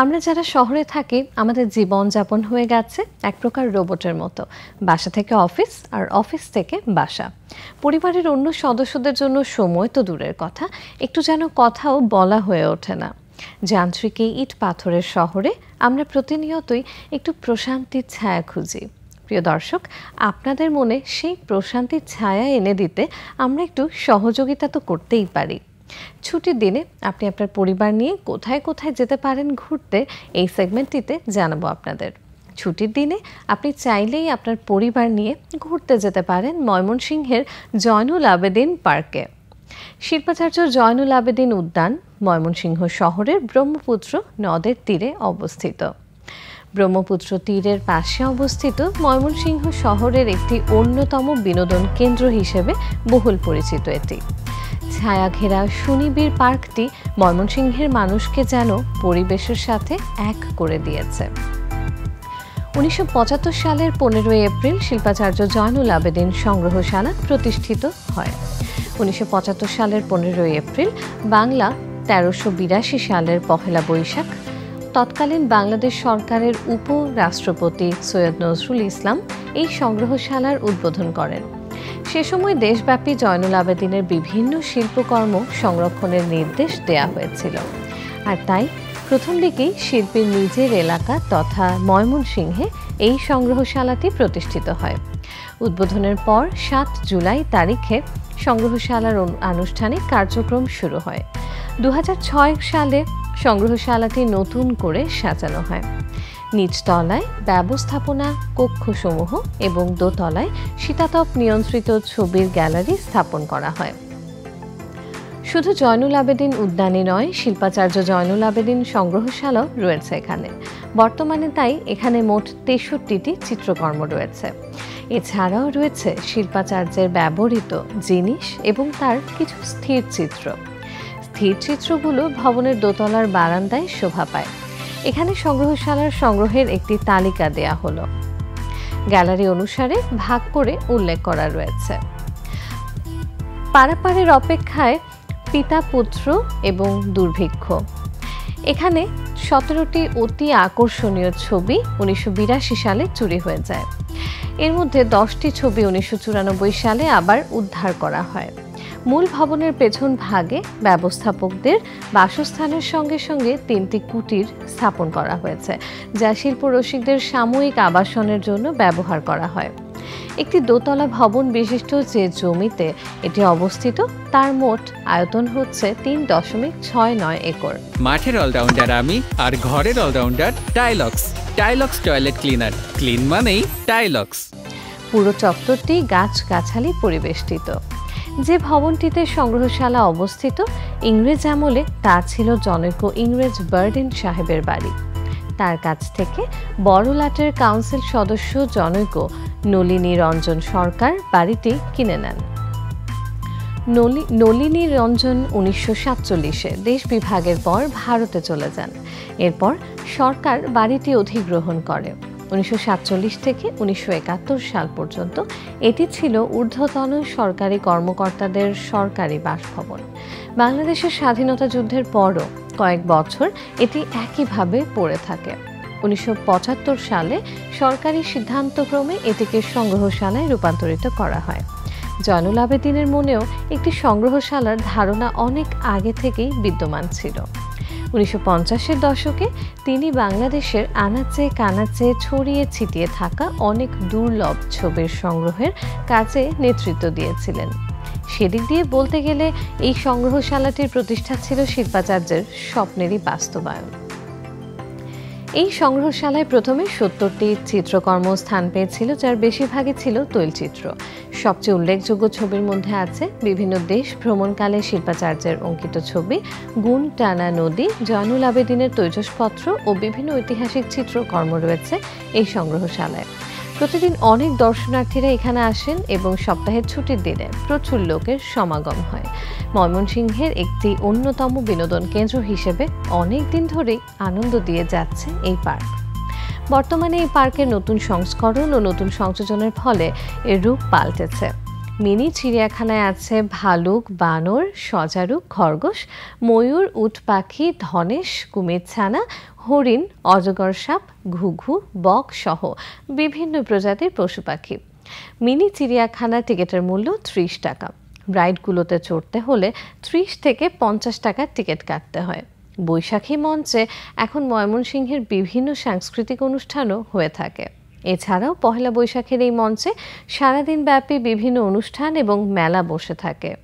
আমরা যারা শহরে থাকি আমাদের জীবনযাপন হয়ে গেছে এক প্রকার রোবটের মতো। বাসা থেকে অফিস আর অফিস থেকে বাসা। পরিবারের অন্য সদস্যদের জন্য সময় তো দূরের কথা, একটু যেন কথাও বলা হয়ে ওঠে না। যান্ত্রিক এই ইট পাথরের শহরে আমরা প্রতিনিয়তই একটু প্রশান্তির ছায়া খুঁজি। প্রিয় দর্শক, আপনাদের মনে সেই প্রশান্তির ছায়া এনে দিতে আমরা একটু সহযোগিতা তো করতেই পারি। ছুটির দিনে আপনি আপনার পরিবার নিয়ে কোথায় কোথায় যেতে পারেন ঘুরতে, এই সেগমেন্টটিতে জানাবো আপনাদের। ছুটির দিনে আপনি চাইলেই আপনার পরিবার নিয়ে ঘুরতে যেতে পারেন ময়মনসিংহের জয়নুল আবেদিন পার্কে। শিল্পাচার্য জয়নুল আবেদিন উদ্যান ময়মনসিংহ শহরের ব্রহ্মপুত্র নদের তীরে অবস্থিত। ব্রহ্মপুত্র তীরের পাশে অবস্থিত ময়মনসিংহ শহরের একটি অন্যতম বিনোদন কেন্দ্র হিসেবে বহুল পরিচিত এটি। ছায়া ঘেরা সুনিবিড় পার্কটি ময়মনসিংহের মানুষকে যেন পরিবেশের সাথে এক করে দিয়েছে। 1975 সালের 15 এপ্রিল শিল্পাচার্য জয়নুল আবেদিন সংগ্রহশালা প্রতিষ্ঠিত হয়। 1975 সালের 15 এপ্রিল বাংলা 1382 সালের পহেলা বৈশাখ তৎকালীন বাংলাদেশ সরকারের উপরাষ্ট্রপতি সৈয়দ নজরুল ইসলাম এই সংগ্রহশালার উদ্বোধন করেন। সে সময় দেশব্যাপী জয়নুল আবেদিনের বিভিন্ন শিল্পকর্ম সংরক্ষণের নির্দেশ দেয়া হয়েছিল। আর তাই প্রথম দিকেই শিল্পীর নিজের এলাকা তথা ময়মনসিংহে এই সংগ্রহশালাটি প্রতিষ্ঠিত হয়। উদ্বোধনের পর 7 জুলাই তারিখে সংগ্রহশালার আনুষ্ঠানিক কার্যক্রম শুরু হয়। 2006 সালে সংগ্রহশালাটি নতুন করে সাজানো হয়। নিচতলায় ব্যবস্থাপনা কক্ষসমূহ এবং দোতলায় শীতাতপ নিয়ন্ত্রিত ছবির গ্যালারি স্থাপন করা হয়। শুধু জয়নুল আবেদিন উদ্যানই নয়, শিল্পাচার্য জয়নুল আবেদিন সংগ্রহশালাও রয়েছে এখানে। বর্তমানে তাই এখানে মোট 63টি চিত্রকর্ম রয়েছে। এছাড়াও রয়েছে শিল্পাচার্যের ব্যবহৃত জিনিস এবং তার কিছু স্থির চিত্র। স্থির চিত্রগুলো ভবনের দোতলার বারান্দায় শোভা পায়। এখানে সংগ্রহশালার সংগ্রহের একটি তালিকা দেয়া হলো। গ্যালারি অনুসারে ভাগ করে উল্লেখ করা রয়েছে। পারাপারের অপেক্ষায় পিতা পুত্র এবং দুর্ভিক্ষ। এখানে 17টি অতি আকর্ষণীয় ছবি 1982 সালে চুরি হয়ে যায়। এর মধ্যে 10টি ছবি 1994 সালে আবার উদ্ধার করা হয়। মূল ভবনের পেছন ভাগে ব্যবস্থাপকদের বাসস্থানের সঙ্গে সঙ্গে 3টি কুটির স্থাপন করা হয়েছে, যা শিল্পরসিকদের সাময়িক আবাসনের জন্য ব্যবহার করা হয়। একটি দোতলা ভবন বিশিষ্ট যে জমিতে এটি অবস্থিত তার মোট আয়তন হচ্ছে 3.69 একর। মাঠের অলরাউন্ডার আমি, আর ঘরের allrounder Tilex. Tilex toilet cleaner, clean মানেই টাইলক্স। পুরো চত্বরটি গাছগাছালি পরিবেষ্টিত। যে ভবনটিতে সংগ্রহশালা অবস্থিত ইংরেজ আমলে তা ছিল জনৈক ইংরেজ বার্ডেন সাহেবের বাড়ি। তার কাছ থেকে বড়লাটের কাউন্সিল সদস্য জনৈক নলিনী রঞ্জন সরকার বাড়িটি কিনে নেন। নলিনী রঞ্জন 1947-এ দেশ বিভাগের পর ভারতে চলে যান। এরপর সরকার বাড়িটি অধিগ্রহণ করে। 1947 থেকে 1971 সাল পর্যন্ত এটি ছিল ঊর্ধ্বতন সরকারি কর্মকর্তাদের সরকারি বাসভবন। বাংলাদেশের স্বাধীনতা যুদ্ধের পরও কয়েক বছর এটি একইভাবে পড়ে থাকে। 1975 সালে সরকারি সিদ্ধান্তক্রমে এটিকে সংগ্রহশালায় রূপান্তরিত করা হয়। জয়নুল আবেদিনের মনেও একটি সংগ্রহশালার ধারণা অনেক আগে থেকেই বিদ্যমান ছিল। 1950-এর দশকে তিনি বাংলাদেশের আনাচে কানাচে ছড়িয়ে ছিটিয়ে থাকা অনেক দুর্লভ ছবির সংগ্রহের কাজে নেতৃত্ব দিয়েছিলেন। সেদিক দিয়ে বলতে গেলে এই সংগ্রহশালাটির প্রতিষ্ঠা ছিল শিল্পাচার্যের স্বপ্নেরই বাস্তবায়ন। এই সংগ্রহশালায় প্রথমে 70টি চিত্রকর্ম স্থান পেয়েছিল, যার বেশিরভাগই ছিল তৈলচিত্র। সবচেয়ে উল্লেখযোগ্য ছবির মধ্যে আছে বিভিন্ন দেশ ভ্রমণকালে শিল্পাচার্যের অঙ্কিত ছবি, গুণ টানা নদী, জয়নুল আবেদিনের তৈজসপত্র ও বিভিন্ন ঐতিহাসিক চিত্রকর্ম রয়েছে এই সংগ্রহশালায়। প্রতিদিন অনেক দর্শনার্থীরা এখানে আসেন এবং সপ্তাহের ছুটির দিনে প্রচুর লোকের সমাগম হয়। ময়মনসিংহের একটি অন্যতম বিনোদন কেন্দ্র হিসেবে অনেক দিন ধরেই আনন্দ দিয়ে যাচ্ছে এই পার্ক। বর্তমানে এই পার্কের নতুন সংস্করণ ও নতুন সংযোজনের ফলে এর রূপ পাল্টেছে। মিনি চিড়িয়াখানায় আছে ভালুক, বানর, সজারু, খরগোশ, ময়ূর, উট পাখি, ধনেশ, কুমিরছানা, হরিণ, অজগর সাপ, ঘুঘু, বক সহ বিভিন্ন প্রজাতির পশু পাখি। মিনি চিড়িয়াখানার টিকিটের মূল্য 30 টাকা। রাইডগুলোতে চড়তে হলে 30 থেকে 50 টাকার টিকিট কাটতে হয়। বৈশাখী মঞ্চে এখন ময়মনসিংহের বিভিন্ন সাংস্কৃতিক অনুষ্ঠানও হয়ে থাকে। এছাড়াও পহেলা বৈশাখের এই মঞ্চে সারাদিন ব্যাপী বিভিন্ন অনুষ্ঠান এবং মেলা বসে থাকে।